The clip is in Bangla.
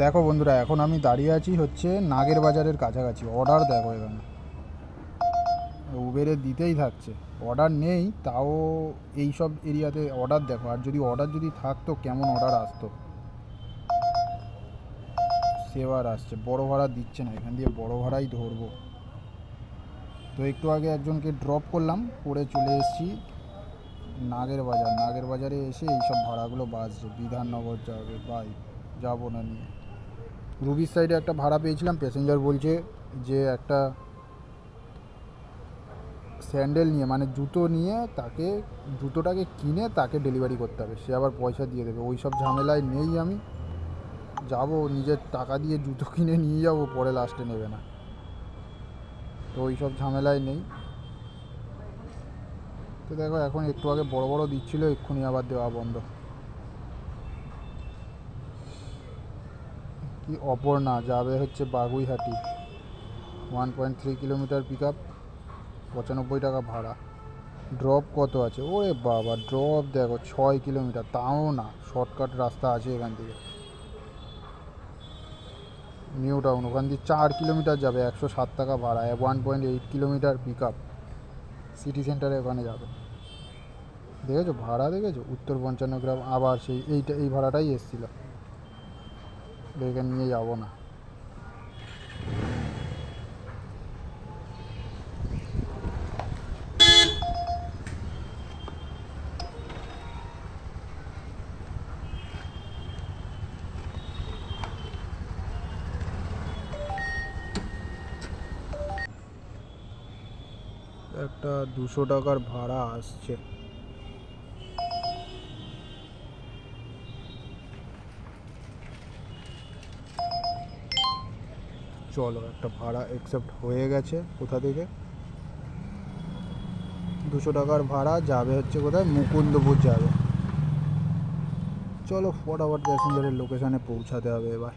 দেখো বন্ধুরা, এখন আমি দাঁড়িয়ে আছি হচ্ছে নাগের বাজারের কাছাকাছি। অর্ডার দেখো এখানে উবেরে দিতেই থাকছে। অর্ডার নেই তাও এই সব এরিয়াতে অর্ডার দেখো। আর যদি অর্ডার যদি থাকতো কেমন অর্ডার আসতো। সেবার আসছে, বড় ভাড়া দিচ্ছে না, এখান দিয়ে বড় ভাড়াই ধরবো। তো একটু আগে একজনকে ড্রপ করলাম, করে চলে এসেছি নাগের বাজার। নাগের বাজারে এসে এইসব ভাড়াগুলো বাজছে। বিধাননগর যাবে, ভাই যাবো না নিয়ে। রুবির সাইডে একটা ভাড়া পেয়েছিলাম, প্যাসেঞ্জার বলছে যে একটা স্যান্ডেল নিয়ে মানে জুতো নিয়ে তাকে জুতোটাকে কিনে তাকে ডেলিভারি করতে হবে, সে আবার পয়সা দিয়ে দেবে। ওই সব ঝামেলায় নেই আমি। যাব নিজের টাকা দিয়ে জুতো কিনে নিয়ে যাব, পরে লাস্টে নেবে না। তো ওই সব ঝামেলায় নেই। তো দেখো এখন একটু আগে বড় বড় দিচ্ছিল, এক্ষুনি আবার দেওয়া বন্ধ। কি অপর্ণা যাবে হচ্ছে বাগুইহাটি, 1.3 কিলোমিটার পিক আপ, 95 টাকা ভাড়া। ড্রপ কত আছে? ওরে বাবা, ড্রপ দেখো 6 কিলোমিটার, তাও না শর্টকাট রাস্তা আছে এখান থেকে। নিউ টাউন ওখান দিয়ে 4 কিলোমিটার যাবে, 107 টাকা ভাড়া, 1.8 কিলোমিটার পিক আপ। সিটি সেন্টারে ওখানে যাবে। দেখেছো ভাড়া, দেখেছো? উত্তর 55 গ্রাম, আবার সেই এই ভাড়াটাই এসেছিল। এখানে নিয়ে যাবো না। একটা 200 টাকার ভাড়া আসছে। চলো, একটা ভাড়া অ্যাকসেপ্ট হয়ে গেছে। কোথা থেকে? 200 টাকার ভাড়া যাবে হচ্ছে কোথায়? মুকুন্দপুর যাবে। চলো ফটাফট প্যাসেঞ্জারের লোকেশানে পৌঁছাতে হবে এবার।